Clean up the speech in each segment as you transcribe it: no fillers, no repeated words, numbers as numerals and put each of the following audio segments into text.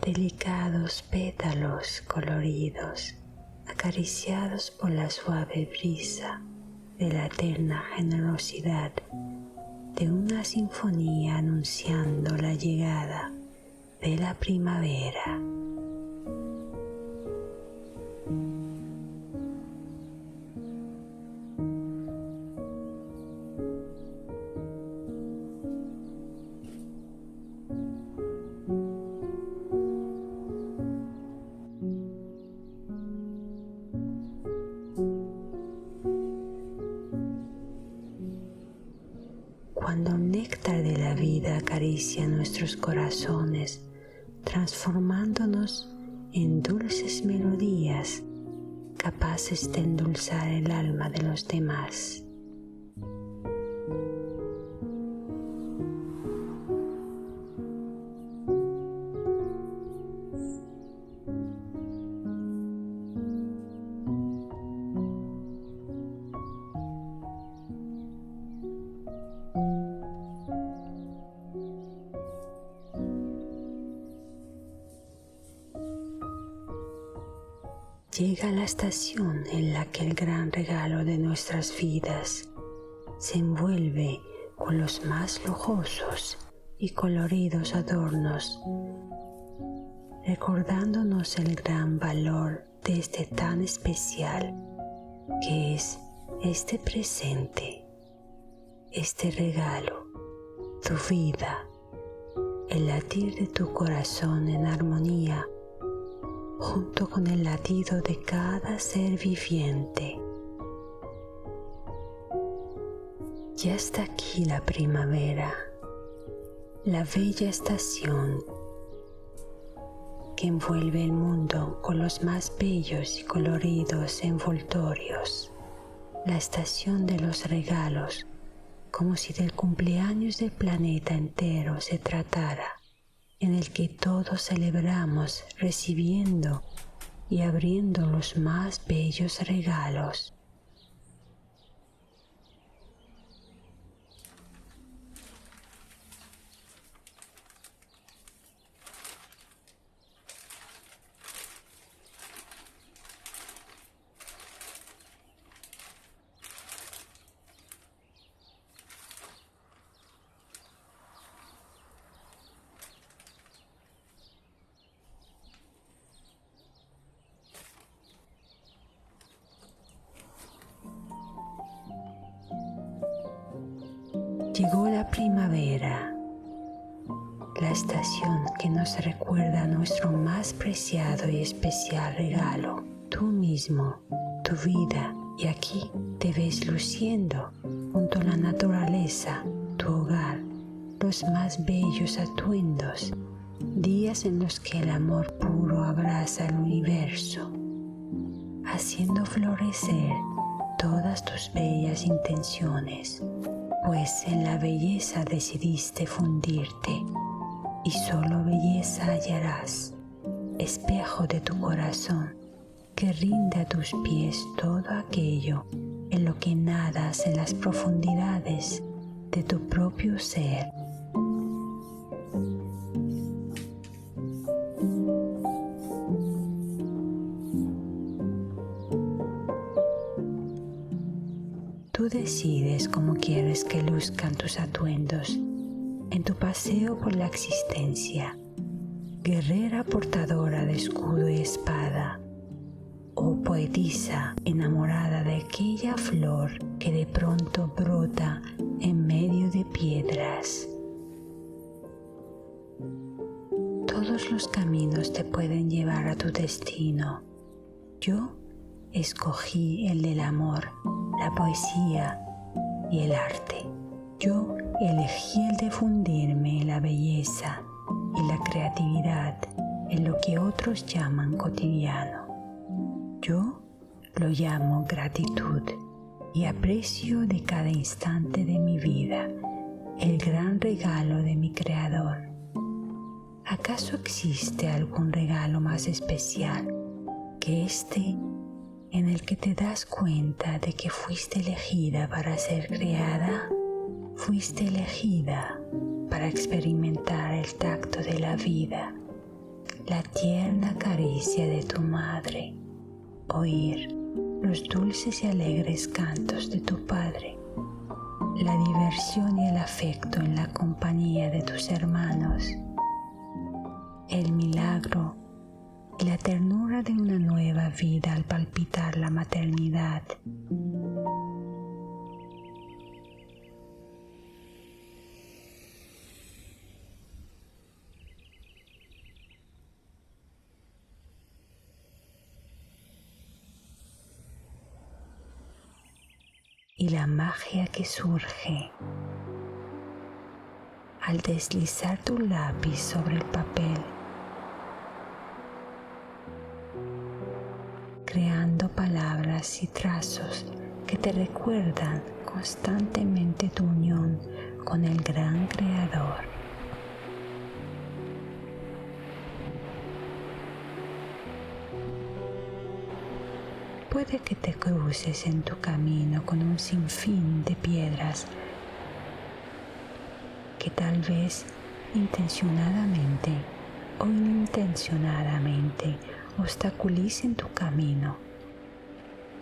Delicados pétalos coloridos, acariciados por la suave brisa de la eterna generosidad de una sinfonía anunciando la llegada de la primavera. Cuando el néctar de la vida acaricia nuestros corazones, transformándonos en dulces melodías capaces de endulzar el alma de los demás. Llega la estación en la que el gran regalo de nuestras vidas se envuelve con los más lujosos y coloridos adornos, recordándonos el gran valor de este tan especial que es este presente, este regalo, tu vida, el latir de tu corazón en armonía junto con el latido de cada ser viviente. Ya está aquí la primavera, la bella estación que envuelve el mundo con los más bellos y coloridos envoltorios, la estación de los regalos, como si del cumpleaños del planeta entero se tratara, en el que todos celebramos recibiendo y abriendo los más bellos regalos. Llegó la primavera, la estación que nos recuerda nuestro más preciado y especial regalo, tú mismo, tu vida, y aquí te ves luciendo junto a la naturaleza, tu hogar, los más bellos atuendos, días en los que el amor puro abraza el universo, haciendo florecer todas tus bellas intenciones. Pues en la belleza decidiste fundirte y solo belleza hallarás, espejo de tu corazón que rinde a tus pies todo aquello en lo que nadas en las profundidades de tu propio ser. Tú decides cómo quieres que luzcan tus atuendos en tu paseo por la existencia, guerrera portadora de escudo y espada, o poetisa enamorada de aquella flor que de pronto brota en medio de piedras. Todos los caminos te pueden llevar a tu destino. Yo escogí el del amor, la poesía y el arte. Yo elegí el de fundirme en la belleza y la creatividad en lo que otros llaman cotidiano. Yo lo llamo gratitud. y aprecio de cada instante de mi vida el gran regalo de mi Creador. ¿Acaso existe algún regalo más especial que este en el que te das cuenta de que fuiste elegida para ser creada? Fuiste elegida para experimentar el tacto de la vida, la tierna caricia de tu madre, oír los dulces y alegres cantos de tu padre, la diversión y el afecto en la compañía de tus hermanos, el milagro y la ternura de una nueva vida al palpitar la maternidad. Y la magia que surge al deslizar tu lápiz sobre el papel, creando palabras y trazos que te recuerdan constantemente tu unión con el gran Creador. Puede que te cruces en tu camino con un sinfín de piedras que tal vez intencionadamente o inintencionadamente obstaculicen tu camino.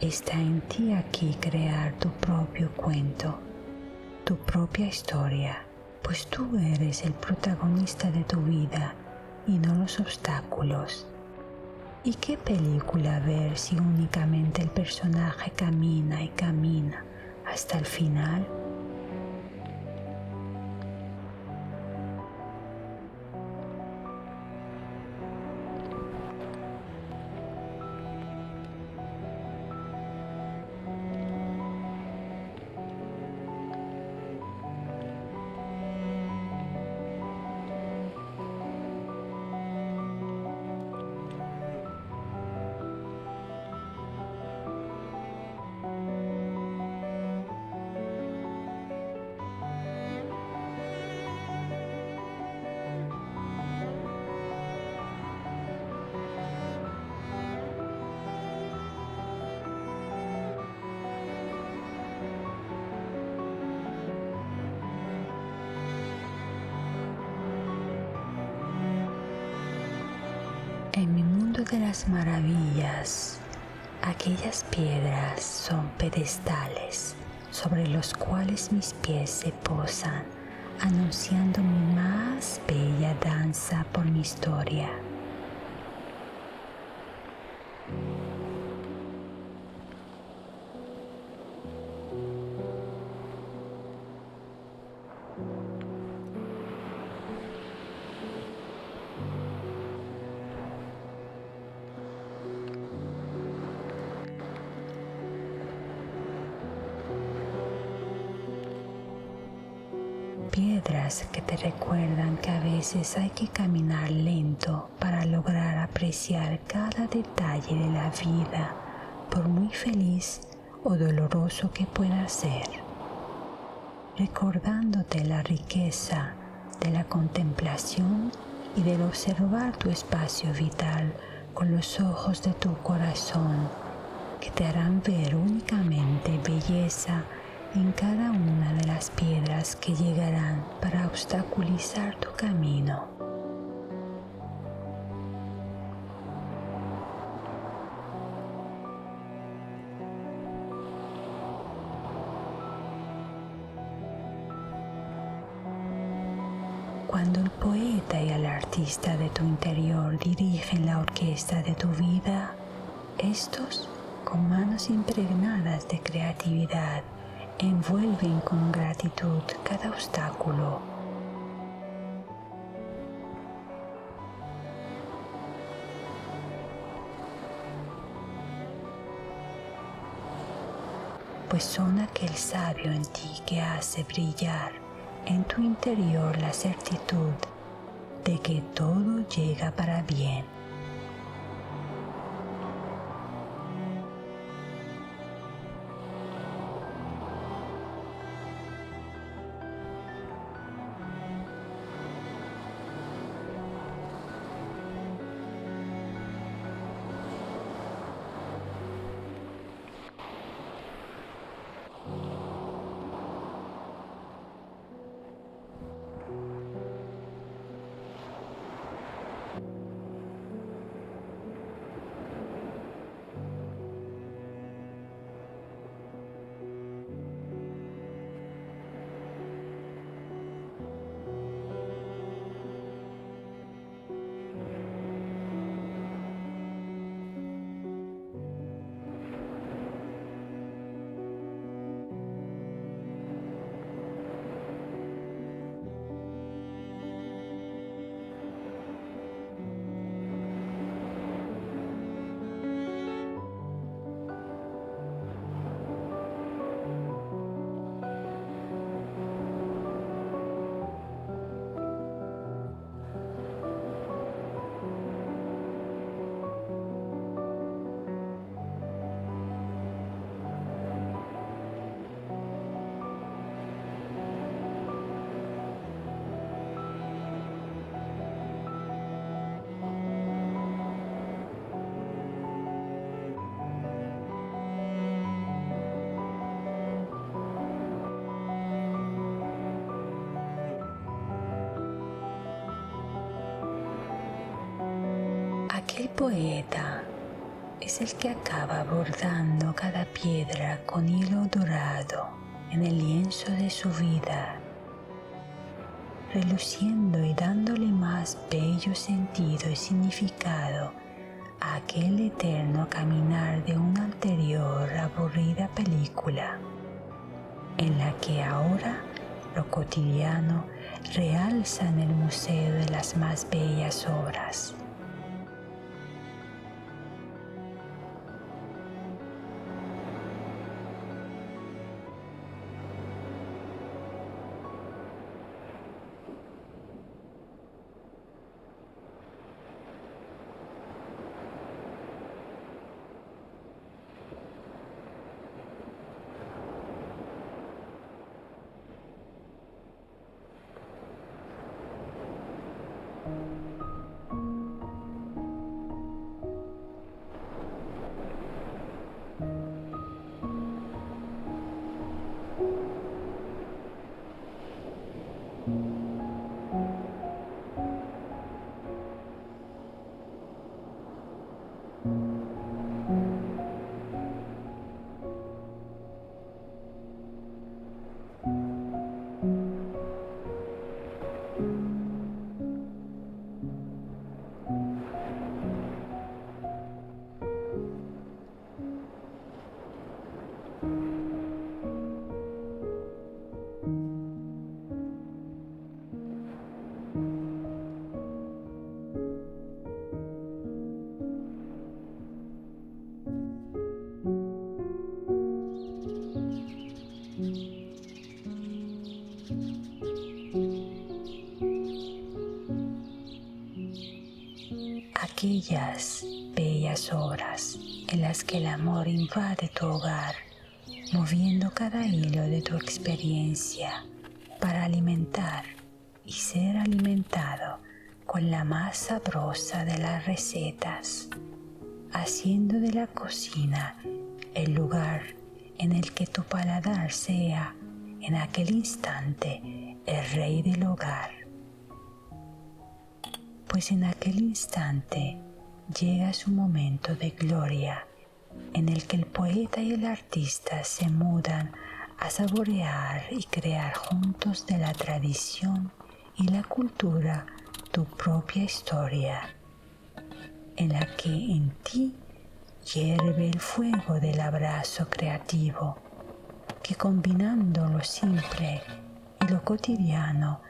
Está en ti aquí crear tu propio cuento, tu propia historia, pues tú eres el protagonista de tu vida y no los obstáculos. ¿Y qué película ver si únicamente el personaje camina y camina hasta el final? En mi mundo de las maravillas, aquellas piedras son pedestales sobre los cuales mis pies se posan, anunciando mi más bella danza por mi historia. Piedras que te recuerdan que a veces hay que caminar lento para lograr apreciar cada detalle de la vida, por muy feliz o doloroso que pueda ser, recordándote la riqueza de la contemplación y del observar tu espacio vital con los ojos de tu corazón, que te harán ver únicamente belleza en cada una de las piedras que llegarán para obstaculizar tu camino. Cuando el poeta y el artista de tu interior dirigen la orquesta de tu vida, estos, con manos impregnadas de creatividad, envuelven con gratitud cada obstáculo. Pues son aquel sabio en ti que hace brillar en tu interior la certitud de que todo llega para bien. poeta es el que acaba bordando cada piedra con hilo dorado en el lienzo de su vida, reluciendo y dándole más bello sentido y significado a aquel eterno caminar de una anterior aburrida película, en la que ahora lo cotidiano realza en el museo de las más bellas obras. Aquellas bellas obras en las que el amor invade tu hogar, moviendo cada hilo de tu experiencia para alimentar y ser alimentado con la más sabrosa de las recetas, haciendo de la cocina el lugar en el que tu paladar sea en aquel instante el rey del hogar. Pues en aquel instante llega su momento de gloria en el que el poeta y el artista se mudan a saborear y crear juntos de la tradición y la cultura tu propia historia, en la que en ti hierve el fuego del abrazo creativo, que combinando lo simple y lo cotidiano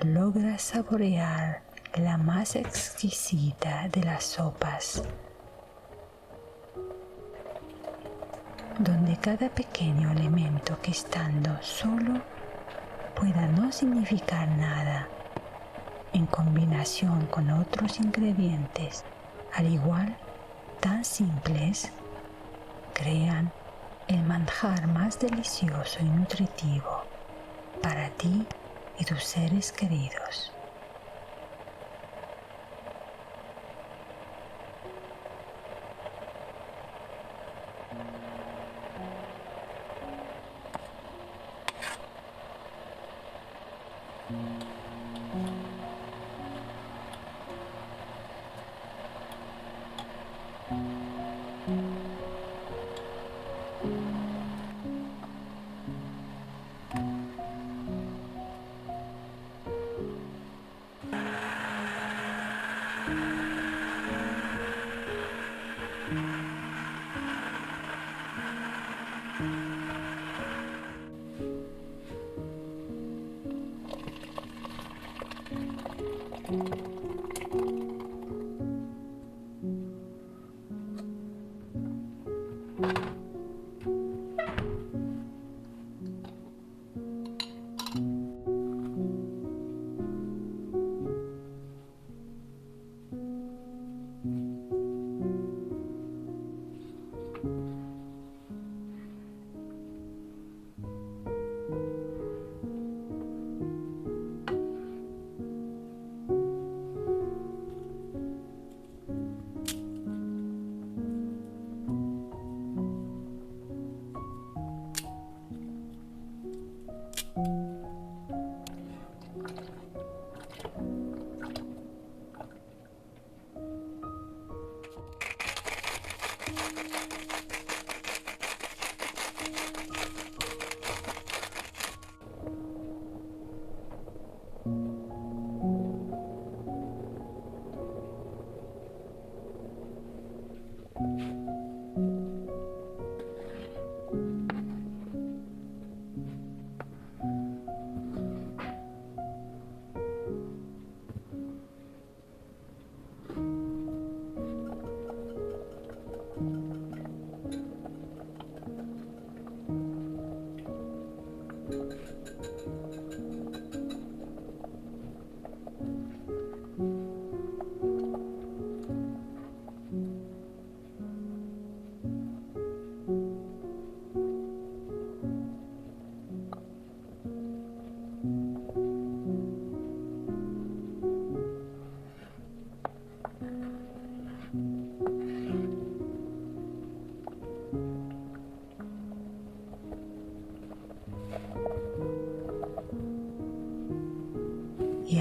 logra saborear la más exquisita de las sopas, donde cada pequeño elemento que estando solo pueda no significar nada, en combinación con otros ingredientes, al igual tan simples, crean el manjar más delicioso y nutritivo para ti y tus seres queridos.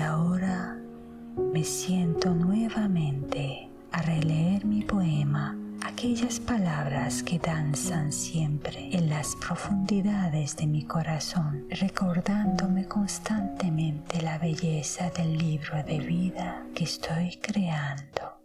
ahora me siento nuevamente a releer mi poema, aquellas palabras que danzan siempre en las profundidades de mi corazón, recordándome constantemente la belleza del libro de vida que estoy creando.